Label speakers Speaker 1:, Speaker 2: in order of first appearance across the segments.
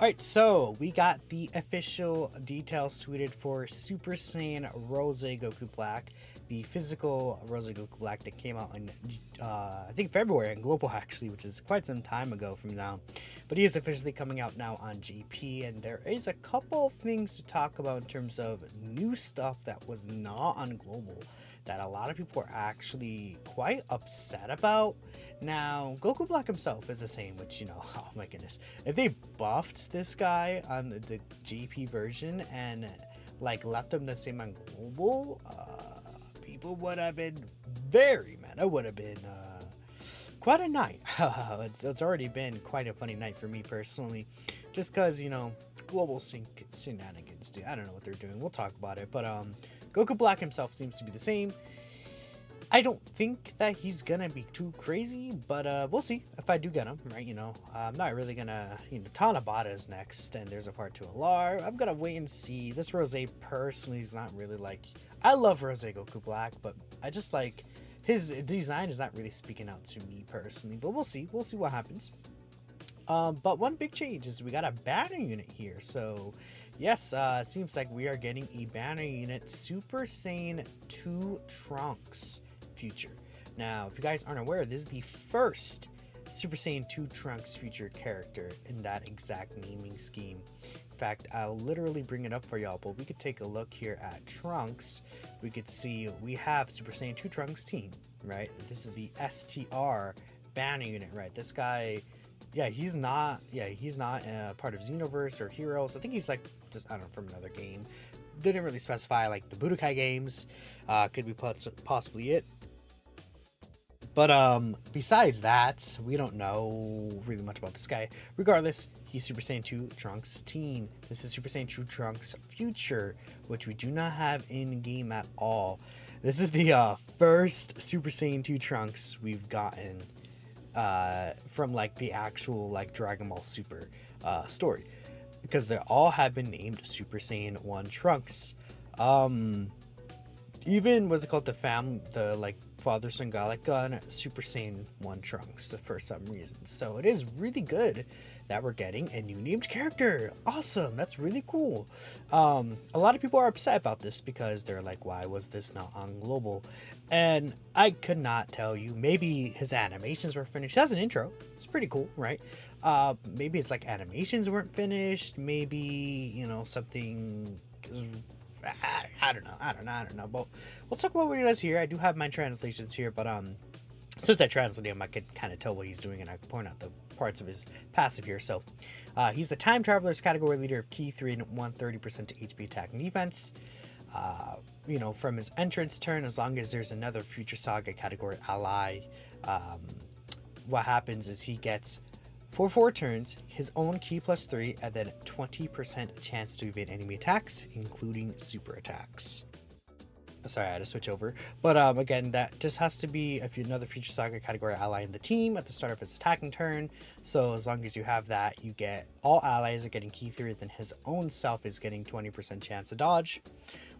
Speaker 1: Alright, so we got the official details tweeted for Super Saiyan Rose Goku Black, the physical Rose Goku Black that came out in, I think February in Global actually, which is quite some time ago from now. But he is officially coming out now on GP, and there is a couple of things to talk about in terms of new stuff that was not on Global that a lot of people are actually quite upset about. Now, Goku Black himself is the same, which, oh my goodness. If they buffed this guy on the GP version and, left him the same on Global, people would have been very mad. It would have been, quite a night. It's already been quite a funny night for me personally. Just because, Global Sync shenanigans, dude. I don't know what they're doing. We'll talk about it. But, Goku Black himself seems to be the same. I don't think that he's gonna be too crazy, but we'll see if I do get him, right? I'm not really gonna, Tanabata is next, and there's a part 2 Alar. I'm gonna wait and see. This Rose personally is not really I love Rose Goku Black, but I just his design is not really speaking out to me personally, but we'll see. We'll see what happens. But one big change is we got a banner unit here. So yes, seems like we are getting a banner unit, Super Saiyan 2 Trunks future. Now, if you guys aren't aware, this is the first Super Saiyan 2 Trunks future character in that exact naming scheme. In fact, I'll literally bring it up for y'all, but we could take a look here at Trunks. We could see we have Super Saiyan 2 Trunks team, right? This is the STR banner unit, right? This guy, yeah, he's not part of Xenoverse or Heroes. I think he's just, I don't know, from another game. Didn't really specify the Budokai games. Could be possibly it. But besides that, we don't know really much about this guy. Regardless, he's Super Saiyan 2 Trunks team. This is Super Saiyan 2 Trunks Future, which we do not have in game at all. This is the first Super Saiyan 2 Trunks we've gotten from the actual Dragon Ball Super story, because they all have been named Super Saiyan 1 Trunks. Even what's it called, the Father Son Gallic Gun Super Saiyan 1 Trunks for some reason. So it is really good that we're getting a new named character. Awesome, that's really cool. A lot of people are upset about this because they're like, why was this not on Global? And I could not tell you. Maybe his animations were finished. That's an intro. It's pretty cool, right? Maybe it's animations weren't finished. Maybe, something. I don't know. But we'll talk about what he does here. I do have my translations here, but since I translated him, I could kind of tell what he's doing, and I could point out the parts of his passive here. So he's the Time Traveler's category leader of Key 3 and 130% to HP attack and defense. From his entrance turn, as long as there's another Future Saga category ally, what happens is he gets for 4 turns his own Key +3 and then 20% chance to evade enemy attacks, including super attacks. Sorry, I had to switch over. But again, that just has to be another Future Saga category ally in the team at the start of his attacking turn. So as long as you have that, you get all allies are getting Key 3, then his own self is getting 20% chance to dodge,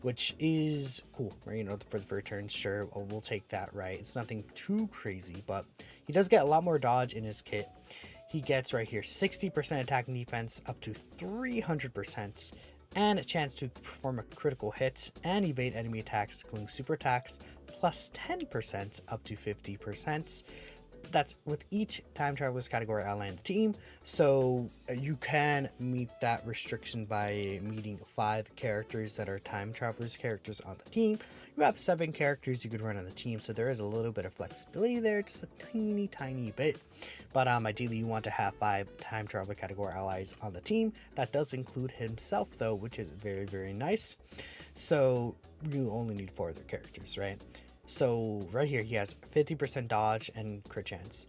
Speaker 1: which is cool, right? For the first turn, sure, we'll take that, right? It's nothing too crazy, but he does get a lot more dodge in his kit. He gets right here 60% attack and defense up to 300%, and a chance to perform a critical hit and evade enemy attacks, including super attacks, plus 10% up to 50%. That's with each Time Traveler's category ally in the team. So you can meet that restriction by meeting 5 characters that are Time Traveler's characters on the team. You have 7 characters you could run on the team, so there is a little bit of flexibility there, just a tiny bit. But ideally you want to have 5 Time Traveler category allies on the team. That does include himself though, which is very nice. So you only need 4 other characters, right? So right here he has 50% dodge and crit chance.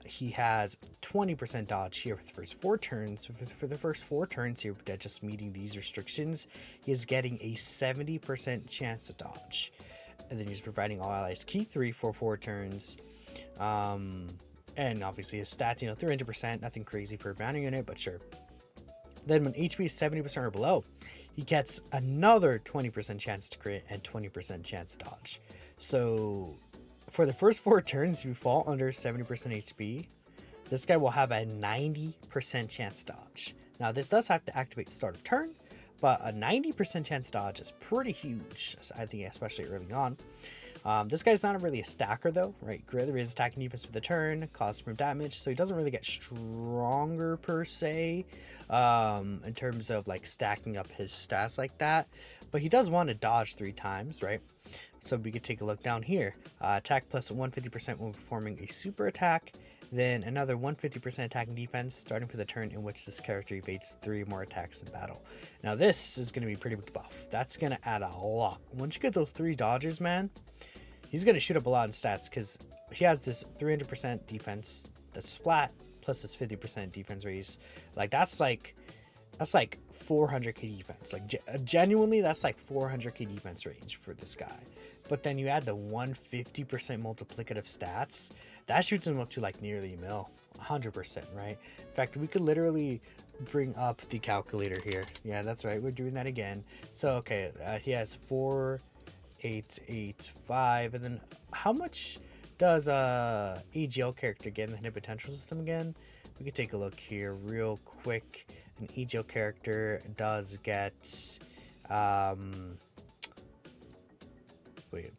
Speaker 1: He has 20% dodge here for the first 4 turns. For the first 4 turns here, just meeting these restrictions, he is getting a 70% chance to dodge. And then he's providing all allies Key 3 for 4 turns. And obviously his stats, 300%, nothing crazy for a banner unit, but sure. Then when HP is 70% or below, he gets another 20% chance to crit and 20% chance to dodge. So for the first 4 turns, if you fall under 70% HP, this guy will have a 90% chance to dodge. Now this does have to activate start of turn, but a 90% chance dodge is pretty huge, I think, especially early on. This guy's not really a stacker though, right? There is attacking defense for the turn, cause from damage, so he doesn't really get stronger per se, in terms of like stacking up his stats like that. But he does want to dodge 3 times, right? So we could take a look down here. Attack plus 150% when performing a super attack. Then another 150% attacking defense starting for the turn in which this character evades 3 more attacks in battle. Now this is going to be pretty big buff. That's going to add a lot. Once you get those 3 dodges, man, he's going to shoot up a lot in stats because he has this 300% defense that's flat plus this 50% defense raise. Like that's like 400k defense. Like genuinely, that's like 400k defense range for this guy. But then you add the 150% multiplicative stats, that shoots him up to like nearly a mil, 100%, right? In fact, we could literally bring up the calculator here. Yeah, that's right. We're doing that again. So, okay, he has 4885. And then how much does EGL character get in the hidden potential system again? We could take a look here real quick. An EGL character does get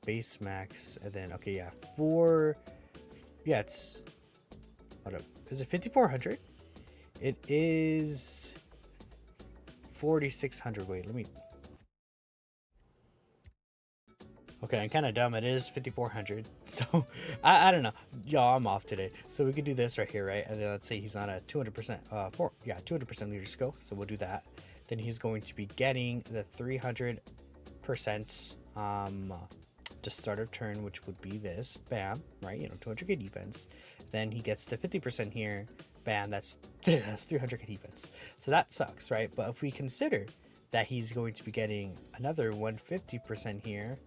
Speaker 1: base max, and then okay, yeah, it's what up? Is it 5400? It is 4600. Wait, let me. Okay, I'm kind of dumb. It is 5400. So I don't know. Y'all, I'm off today. So we could do this right here, right? And then let's say he's on a 200% 200% leader skill. So we'll do that. Then he's going to be getting the 300% just start of turn, which would be this, bam, right? 200k defense. Then he gets the 50% here, bam, that's 300k defense. So that sucks, right? But if we consider that he's going to be getting another 150% here,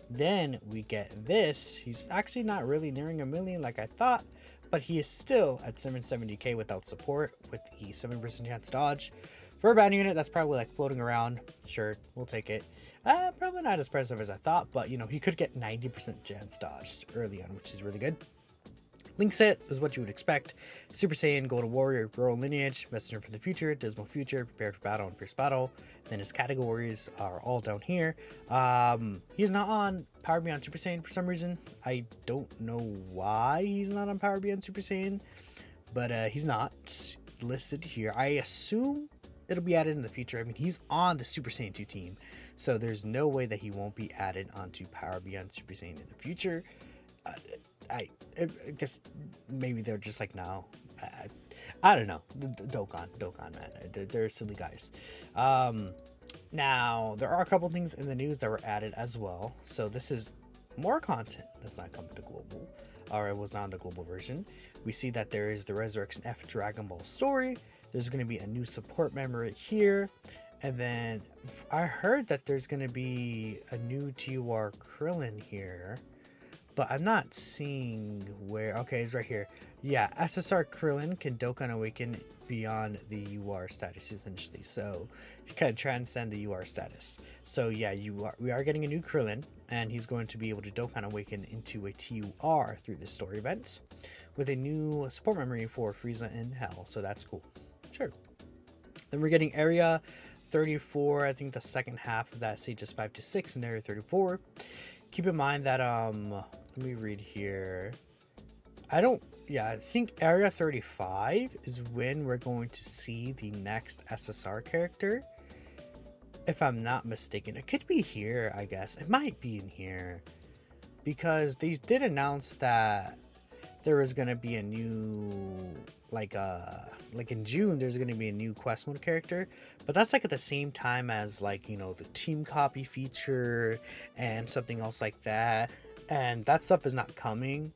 Speaker 1: then we get this. He's actually not really nearing a million like I thought, but he is still at 770k without support with the 7% chance dodge. For a bad unit, that's probably like floating around. Sure, we'll take it. Probably not as impressive as I thought, but he could get 90% chance dodged early on, which is really good. Link set is what you would expect. Super Saiyan, Golden Warrior, Royal Lineage, Messenger for the Future, Dismal Future, Prepared for Battle, and Fierce Battle. Then his categories are all down here. He's not on Power Beyond Super Saiyan for some reason. I don't know why he's not on Power Beyond Super Saiyan, but he's not listed here. I assume it'll be added in the future. I mean, he's on the Super Saiyan 2 team, so there's no way that he won't be added onto Power Beyond Super Saiyan in the future. I guess maybe they're just like, no, I don't know. Dokkan, man, they're silly guys. Now there are a couple things in the news that were added as well. So this is more content that's not coming to global, or it was not on the global version. We see that there is the Resurrection F Dragon Ball story. There's going to be a new support member here. And then I heard that there's going to be a new TUR Krillin here, but I'm not seeing where. Okay, it's right here. Yeah, SSR Krillin can Dokkan Awaken beyond the UR status essentially. So you kind of transcend the UR status. So yeah, we are getting a new Krillin, and he's going to be able to Dokkan Awaken into a TUR through the story events with a new support memory for Frieza in Hell. So that's cool. Sure. Then we're getting Area 34. I think the second half of that stages 5 to 6 in Area 34. Keep in mind that let me read here. I think Area 35 is when we're going to see the next SSR character, if I'm not mistaken. It could be here, I guess. It might be in here, because they did announce that there was going to be a new, like in June, there's going to be a new quest mode character, but that's like at the same time as like, the team copy feature and something else like that. And that stuff is not coming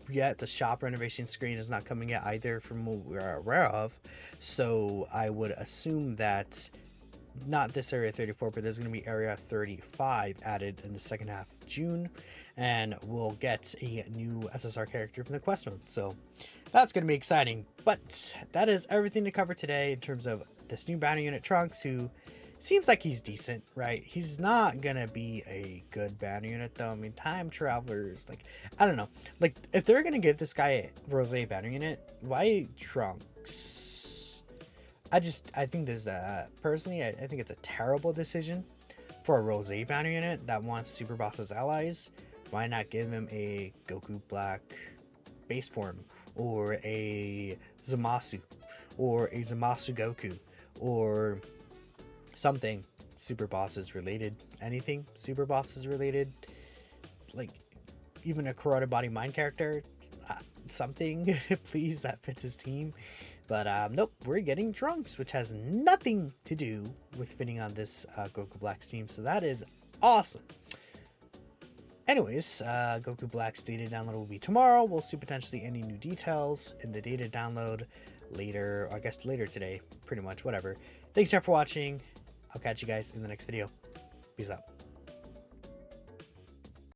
Speaker 1: yet. The shop renovation screen is not coming yet either, from what we're aware of. So I would assume that not this Area 34, but there's going to be Area 35 added in the second half of June, and we'll get a new SSR character from the quest mode. So that's going to be exciting. But that is everything to cover today in terms of this new banner unit, Trunks, who seems like he's decent, right? He's not gonna be a good banner unit though. I mean, time travelers, like, I don't know, like if they're gonna give this guy a Rose banner unit, why Trunks? I think this, personally, I think it's a terrible decision for a Rose banner unit that wants Super Boss as allies. Why not give him a Goku Black base form, or a Zamasu, or a Zamasu Goku, or something Super Bosses related, anything Super Bosses related, like even a Karate Body Mind character, something, please, that fits his team. But nope, we're getting Trunks, which has nothing to do with fitting on this Goku Black's team, so that is awesome. Anyways, Goku Black's data download will be tomorrow. We'll see potentially any new details in the data download later, or I guess later today, pretty much, whatever. Thanks for watching. I'll catch you guys in the next video. Peace out.